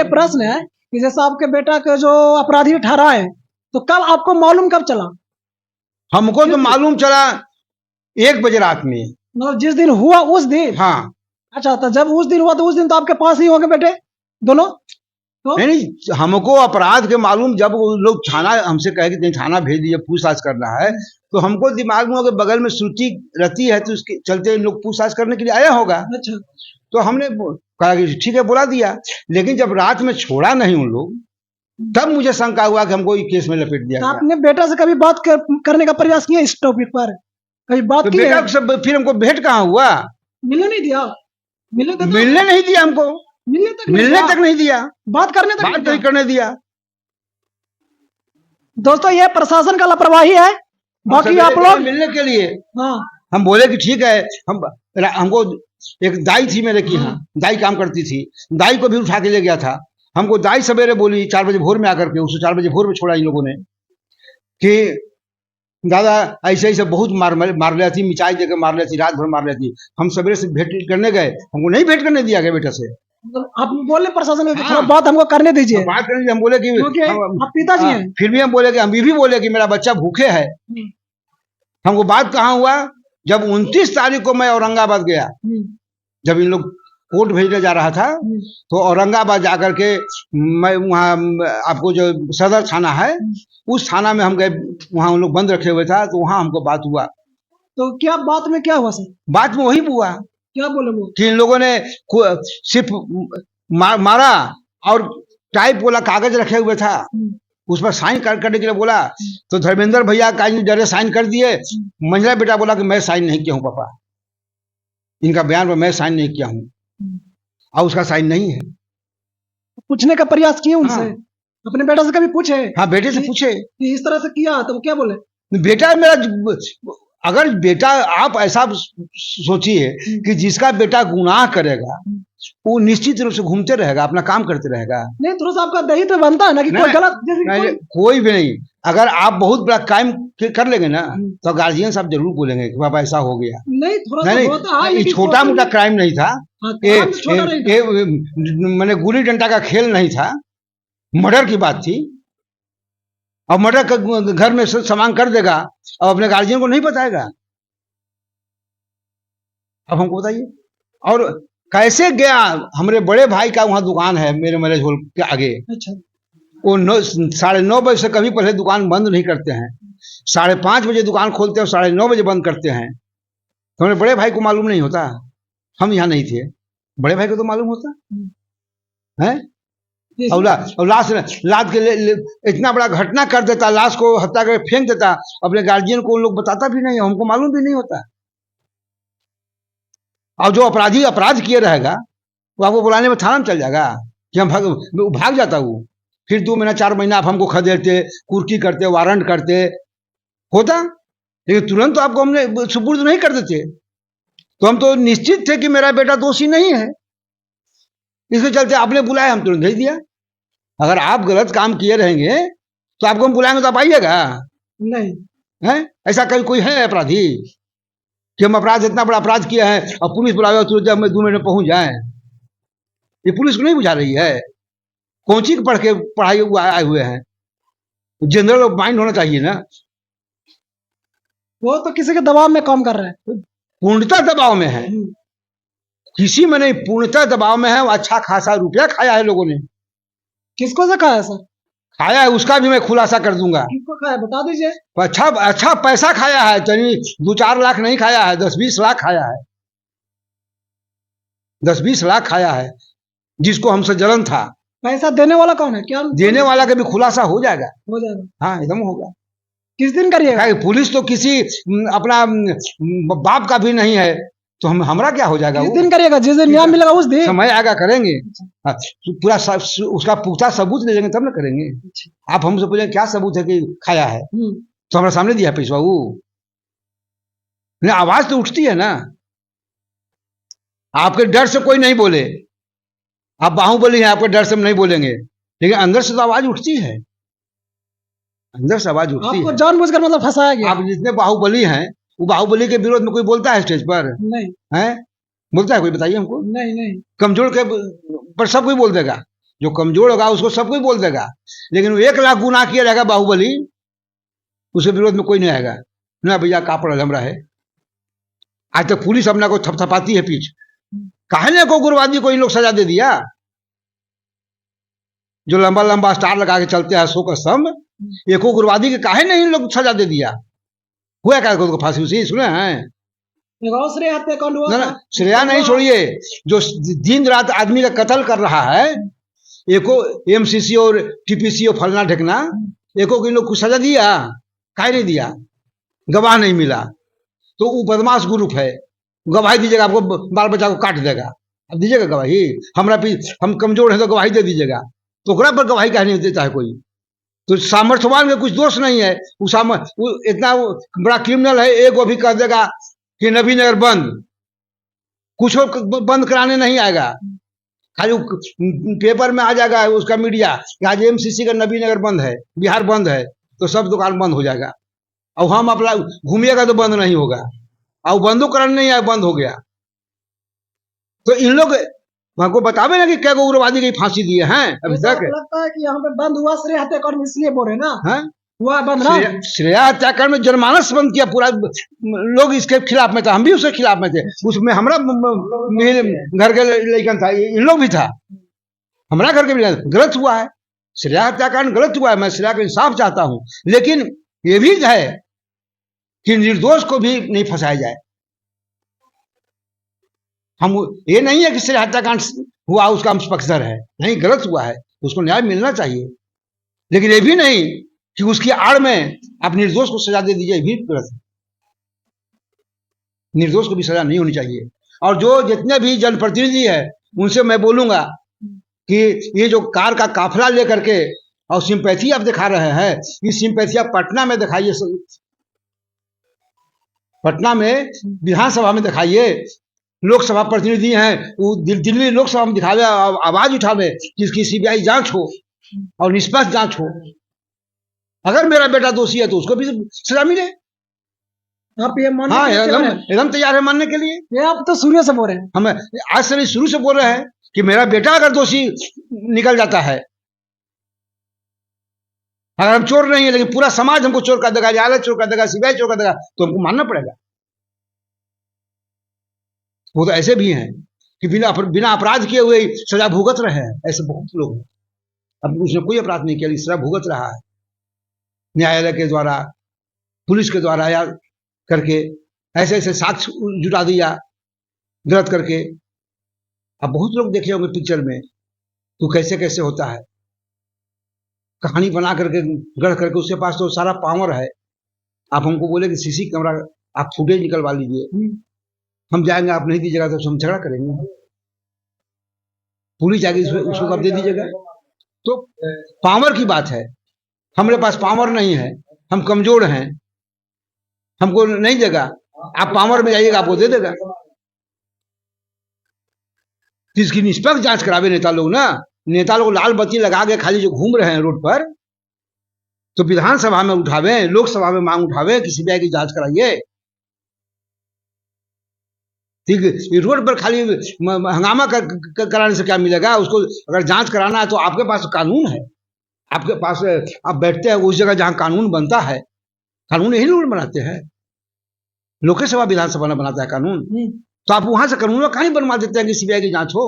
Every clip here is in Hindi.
प्रश्न है कि जैसे आपके बेटा के जो अपराधी ठहराए, तो कब आपको मालूम कब चला? हमको तो मालूम चला 1 बजे रात में। मतलब जिस दिन हुआ उस दिन? हाँ। अच्छा, तो जब उस दिन हुआ तो उस दिन तो आपके पास ही होंगे बेटे दोनों? तो नहीं, हमको अपराध के मालूम जब वो लोग थाना हमसे कहे कि थाना भेज दिए, पूछताछ करना है, तो हमको दिमाग में होगा बगल में श्रुति रहती है, तो उसके चलते इन लोग पूछताछ करने के लिए आया होगा। अच्छा, तो हमने कहा कि ठीक है, बुला दिया। लेकिन जब रात में छोड़ा नहीं उन लोग, तब मुझे शंका हुआ कि हमको केस में लपेट दिया तो गया। आपने बेटा से कभी बात करने का प्रयास किया इस टॉपिक पर? कभी बात तो की बेटा है? सब फिर हमको भेंट कहाँ हुआ? मिलने नहीं दिया? मिलने नहीं दिया हमको, मिलने तक नहीं दिया, बात करने तक बात नहीं करने दिया। दोस्तों, ये प्रशासन का लापरवाही है। बाकी आप लोग मिलने के लिए हाँ, हम बोले कि ठीक है, हमको एक दाई थी मेरे की, यहाँ दाई काम करती थी, दाई को भी उठा के ले गया था। हमको दाई सवेरे बोली 4 बजे भोर में आकर के, उसको 4 बजे भोर में छोड़ा इन लोगों ने कि दादा ऐसे ऐसे बहुत मार लेती, मिचाई देकर मार लेती, रात भर मार लेती। हम सवेरे से भेंट करने गए, हमको नहीं भेंट करने दिया गया बेटा से। आप बोले प्रशासन में हाँ। थोड़ा बात हमको करने दीजिए। बात करने दीजिए, हम बोले कि आप पिताजी हैं। फिर भी हम बोले कि हम ये भी बोले कि मेरा बच्चा भूखे है। हमको बात कहाँ हुआ? जब 29 तारीख को मैं औरंगाबाद गया, जब इन लोग कोर्ट भेजने जा रहा था, तो औरंगाबाद जाकर के मैं वहाँ आपको जो सदर थाना है, उस थाना में हम गए, वहाँ उन लोग बंद रखे हुए था, तो वहाँ हमको बात हुआ। तो क्या बात में क्या हुआ सर? बात में वही हुआ क्या बोले वो? कि इन लोगों ने सिर्फ मारा और टाइप वाला कागज रखे हुए था, उस पर साइन करने के लिए बोला, तो धर्मेंद्र भैया का डरे साइन कर दिए। मंझला बेटा बोला कि मैं साइन नहीं किया हूँ पापा, इनका बयान पर मैं साइन नहीं किया हूँ, और उसका साइन नहीं है। पूछने का प्रयास किए उनसे? हाँ। अपने बेटा से कभी पूछे? हाँ, बेटे से पूछे कि इस तरह से किया, तो वो क्या बोले? बेटा मेरा, अगर बेटा, आप ऐसा सोचिए कि जिसका बेटा गुनाह करेगा वो निश्चित रूप से घूमते रहेगा, अपना काम करते रहेगा। नहीं, थोड़ा सा आपका दही तो बनता है ना कि कोई गलत, जैसे कोई भी नहीं। अगर आप बहुत बड़ा क्राइम कर लेंगे ना, तो गार्जियन साहब जरूर बोलेंगे कि बाबा ऐसा हो गया। नहीं, थोड़ा सा होता है, ये छोटा मोटा क्राइम नहीं था, मैंने गुल्ली डंडा का खेल नहीं था, मर्डर की बात थी। और मर्डर घर में सामान कर देगा और अपने गार्जियन को नहीं बताएगा। अब हमको बताइए। और कैसे गया? हमारे बड़े भाई का वहां दुकान है, मेरे मैरिज हॉल के आगे। अच्छा। वो 9:30 बजे से कभी पहले दुकान बंद नहीं करते हैं, 5:30 बजे दुकान खोलते हैं और 9:30 बजे बंद करते हैं। तो हमारे बड़े भाई को मालूम नहीं होता? हम यहाँ नहीं थे, बड़े भाई को तो मालूम होता है। और लाश के इतना बड़ा घटना कर देता, लाश को हत्या करके फेंक देता, अपने गार्जियन को उन लोग बताता भी नहीं, हमको मालूम भी नहीं होता। और जो अपराधी अपराध किए रहेगा, वो आपको बुलाने में थाना में चल जाएगा कि हम भाग जाता हूँ। फिर 2 महीना 4 महीना आप हमको खदेड़ते, कुर्की करते, वारंट करते होता, लेकिन तुरंत तो आपको हमने सुपुर्द नहीं कर देते। तो हम तो निश्चित थे कि मेरा बेटा दोषी नहीं है, इसके चलते आपने बुलाया, हम तुरंत भेज दिया। अगर आप गलत काम किए रहेंगे तो आपको हम बुलाएंगे तो आप आइएगा नहीं? है ऐसा कभी कोई है अपराधी कि हम अपराध, इतना बड़ा अपराध किया है और पुलिस बुलावे तुरंत जब मैं 2 मिनट में पहुंच जाए? ये पुलिस को नहीं बुझा रही है? कौन सी पढ़ के पढ़ाई आए हुए हैं? जनरल ऑफ माइंड होना चाहिए ना। वो तो किसी के दबाव में काम कर रहा है, पूर्णतः दबाव में है, किसी में नहीं, पूर्णतः दबाव में है। अच्छा खासा रुपया खाया है लोगों ने। किसको से खाया सर? खाया है उसका भी मैं खुलासा कर दूंगा। किसको खाया बता दीजिए। अच्छा पैसा खाया है, 2-4 लाख नहीं खाया है, 10-20 लाख खाया है, 10-20 लाख खाया है, जिसको हमसे जलन था। पैसा देने वाला कौन है? क्या देने वाला का भी खुलासा हो जाएगा? हो जाएगा, हाँ, एकदम होगा। किस दिन करिएगा? पुलिस तो किसी अपना बाप का भी नहीं है, तो हमरा क्या हो जाएगा? किस दिन करिएगा? जिस दिन न्याय मिलेगा उस दिन। समय आएगा करेंगे। पूरा उसका पुख्ता सबूत ले जाएंगे तब ना करेंगे। आप हमसे पूछे क्या सबूत है कि खाया है, तो हमारे सामने दिया पैसा। वो आवाज तो उठती है ना। आपके डर से कोई नहीं बोले, आप बाहुबली हैं, आपके डर से हम नहीं बोलेंगे, लेकिन अंदर से तो आवाज उठती है, अंदर से आवाज उठती है। आपको जानबूझकर मतलब फंसाया गया? आप जितने बाहुबली हैं, वो बाहुबली के विरोध में कोई बोलता है स्टेज पर? नहीं। है? बोलता है कोई? बताइए हमको। नहीं। कमजोर के पर सब कोई बोल देगा, जो कमजोर होगा उसको सब कोई बोल देगा, लेकिन वो 1 लाख गुनाह किया रहेगा बाहुबली, उसके विरोध में कोई नहीं आएगा ना भैया का पड़ल हमरा है। आज तक पुलिस अपना को थपथपाती है पीछ, कहने को उग्रवादी को इन लोग सजा दे दिया, जो लंबा लंबा स्टार लगा के चलते हैं अशोक स्तंभ, एक उग्रवादी के काहे नहीं इन लोग सजा दे दिया, हुआ क्या को फांसी उसी सुने हैं। एक और श्रेय हत्याकांड हुआ ना था। श्रेया नहीं छोड़िए, जो दिन रात आदमी का कत्ल कर रहा है, एको एमसीसी और टीपीसी और फलना ढेकना, एको के लोग को सजा दिया, काहे नहीं दिया, गवाह नहीं मिला, तो वो बदमाश ग्रुप है, गवाही दीजिएगा आपको बाल बच्चा को काट देगा, अब दीजिएगा गवाही, हमरा भी हम कमजोर हैं तो गवाही दे दीजिएगा, तो ओकरा पर गवाही काहे नहीं देता है कोई, तो सामर्थ्यवान में कुछ दोष नहीं है, वो इतना बड़ा क्रिमिनल है, एक वो भी कह देगा कि नबीनगर बंद, कुछ बंद कराने नहीं आएगा, खाली पेपर में आ जाएगा उसका मीडिया कि आज एमसीसी का नबीनगर बंद है, बिहार बंद है, तो सब दुकान बंद हो जाएगा, और हम अपना घूमिएगा तो बंद नहीं होगा, और बंदूकरण नहीं आया बंद हो गया। तो इन लोग हमको बतावे ना कि क्या उग्रवादी की फांसी दिए हैं अभी तक। लगता है कि यहाँ पे बंद हुआ श्रेय हत्याकांड, इसलिए बोल रहे ना है? हुआ बंद ना। श्रेया हत्याकांड में जनमानस बंद किया, पूरा लोग इसके खिलाफ में था, हम भी उसके खिलाफ में थे, उसमें हमारा घर के लेकिन था, इन लोग भी था, हमारा घर के भी गलत हुआ है, श्रेया हत्याकांड गलत हुआ है, मैं श्रेया का इंसाफ चाहता हूं, लेकिन ये भी है कि निर्दोष को भी नहीं फंसाया जाए। हम ये नहीं है कि श्रेया हत्याकांड हुआ उसका हम पक्षधर है, नहीं, गलत हुआ है, उसको न्याय मिलना चाहिए, लेकिन ये भी नहीं कि उसकी आड़ में आप निर्दोष को सजा दे दीजिए, भी गलत है, निर्दोष को भी सजा नहीं होनी चाहिए। और जो जितने भी जनप्रतिनिधि है उनसे मैं बोलूंगा कि ये जो कार का काफिला लेकर के और सिंपैथी आप दिखा रहे हैं, ये सिंपैथी आप पटना में दिखाइए, पटना में विधानसभा में दिखाइए, लोकसभा प्रतिनिधि हैं वो दिल्ली लोकसभा में दिखावे, आवाज उठावे कि इसकी सीबीआई जांच हो और निष्पक्ष जांच हो, अगर मेरा बेटा दोषी है तो उसको भी सजा मिले। आप ये मानने हाँ, के लिए तैयार हैं? एकदम तैयार है मानने के लिए। ये आप तो शुरू से बोल रहे हैं। हम आज से नहीं, शुरू से बोल रहे हैं कि मेरा बेटा अगर दोषी निकल जाता है, अगर हम चोर नहीं है लेकिन पूरा समाज हमको चोर कर देगा, न्यायालय चोर कर देगा, सीबीआई चोर कर देगा, तो हमको मानना पड़ेगा। वो तो ऐसे भी हैं कि बिना अपराध किए हुए सजा भुगत रहे हैं, ऐसे बहुत लोग हैं, अब उसने कोई अपराध नहीं किया, सजा भुगत रहा है न्यायालय के द्वारा, पुलिस के द्वारा, या करके ऐसे ऐसे साक्ष्य जुटा दिया गलत करके। अब बहुत लोग देखे होंगे पिक्चर में तो कैसे कैसे होता है, कहानी बना करके गढ़ करके, उसके पास तो सारा पावर है। आप हमको बोले कि सीसी कैमरा आप फुटेज निकलवा लीजिए, हम जाएंगे, आप नहीं दीजिएगा तो हम झगड़ा करेंगे, पुलिस जाएगी उसको कब दे दीजिएगा। तो पावर की बात है, हमारे पास पावर नहीं है, हम कमजोर हैं, हमको नहीं देगा, आप पावर में जाइएगा आपको दे देगा। तो इसकी निष्पक्ष जांच करावे नेता लोग ना, नेता लोग लाल बत्ती लगा के खाली जो घूम रहे हैं रोड पर, तो विधानसभा में उठावे, लोकसभा में मांग उठावे कि सीबीआई की जांच कराइए। ठीक, ये रोड पर खाली हंगामा कराने से क्या मिलेगा, उसको अगर जांच कराना है तो आपके पास कानून है, आपके पास आप बैठते हैं उस जगह जहां कानून बनता है, कानून यही लोग बनाते हैं, लोकसभा विधानसभा में बनाता है कानून, तो आप वहां से कानून कहां बनवा देते हैं कि सीबीआई की जांच हो।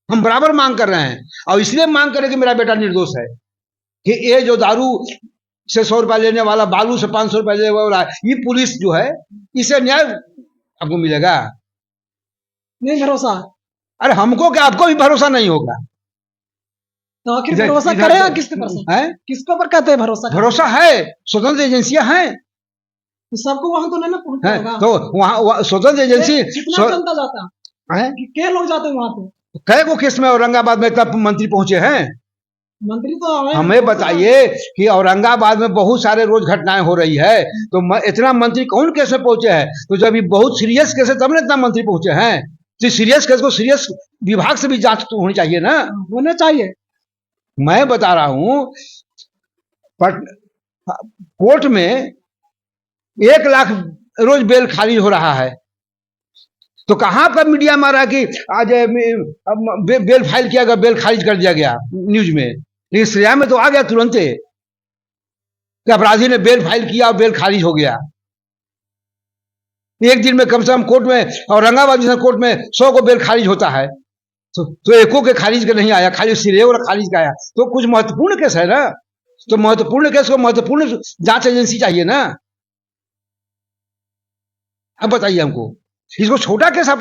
हम बराबर मांग कर रहे हैं, और इसलिए मांग करें कि मेरा बेटा निर्दोष है, कि ये जो दारू से 100 रुपया लेने वाला, बालू से 500 रुपया लेने वाला, ये पुलिस जो है, इसे न्याय आपको मिलेगा नहीं भरोसा। अरे हमको क्या, आपको भी भरोसा नहीं होगा, तो आखिर भरोसा करेगा किस पर है, किसके ऊपर कहते हैं भरोसा? भरोसा है, स्वतंत्र एजेंसियां हैं, तो सबको वहां तो नहीं ना पहुंचेगा, तो वहां स्वतंत्र एजेंसी कितना जनता जाता है, क्या लोग जाते हैं वहां पे? कई को केस में औरंगाबाद में इतना मंत्री पहुंचे हैं, मंत्री तो हमें बताइए कि औरंगाबाद में बहुत सारे रोज घटनाएं हो रही है, तो इतना मंत्री कौन केस में पहुंचे हैं? तो जब ये बहुत सीरियस केस है तब ना इतना मंत्री पहुंचे हैं, तो सीरियस केस को सीरियस विभाग से भी जांच तो होनी चाहिए ना, होना चाहिए। मैं बता रहा हूं, कोर्ट में 1 लाख रोज बेल खाली हो रहा है, तो कहां पर मीडिया मारा कि आज बेल फाइल किया गया, बेल खारिज कर दिया गया न्यूज में, लेकिन श्रेया में तो आ गया तुरंत कि अपराधी ने बेल फाइल किया और बेल खारिज हो गया। एक दिन में कम से कम कोर्ट में, औरंगाबाद जैसा कोर्ट में 100 को बेल खारिज होता है, तो एको के खारिज का नहीं आया, खाली श्रेया और खारिज का आया। तो कुछ महत्वपूर्ण केस है ना, तो महत्वपूर्ण केस को महत्वपूर्ण जांच एजेंसी चाहिए ना। अब बताइए हमको, इसको छोटा केस आप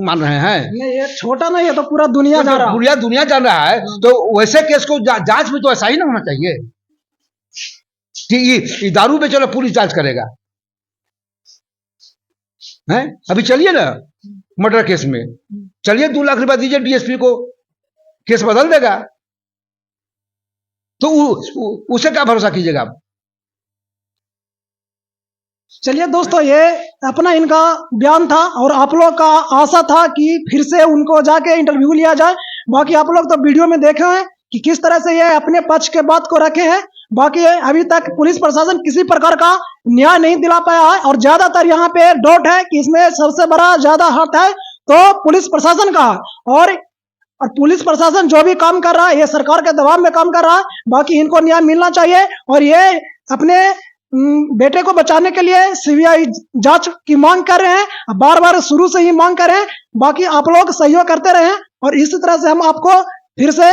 मान रहे हैं? नहीं, ये छोटा नहीं है, तो पूरा दुनिया जान रहा है। पूरा दुनिया जान रहा है, तो वैसे केस को जांच में तो ऐसा ही ना होना चाहिए कि ये दारू पे चलो पुलिस जांच करेगा है। अभी चलिए ना मर्डर केस में, चलिए 2 लाख रुपया दीजिए डीएसपी को, केस बदल देगा। तो उसे क्या भरोसा कीजिएगा आप? चलिए दोस्तों, ये अपना इनका बयान था और आप लोग का आशा था कि फिर से उनको जाके इंटरव्यू लिया जाए। बाकी आप लोग तो वीडियो में देखे हैं कि किस तरह से ये अपने पक्ष के बात को रखे हैं। बाकी अभी तक पुलिस प्रशासन किसी प्रकार का न्याय नहीं दिला पाया है और ज्यादातर यहाँ पे डाउट है कि इसमें सबसे बड़ा ज्यादा हाथ है तो पुलिस प्रशासन का है। और पुलिस प्रशासन जो भी काम कर रहा है ये सरकार के दबाव में काम कर रहा है। बाकी इनको न्याय मिलना चाहिए और ये अपने बेटे को बचाने के लिए सीबीआई जांच की मांग कर रहे हैं, बार बार शुरू से ही मांग कर रहे हैं। बाकी आप लोग सहयोग करते रहें और इसी तरह से हम आपको फिर से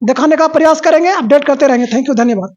दिखाने का प्रयास करेंगे, अपडेट करते रहेंगे। थैंक यू, धन्यवाद।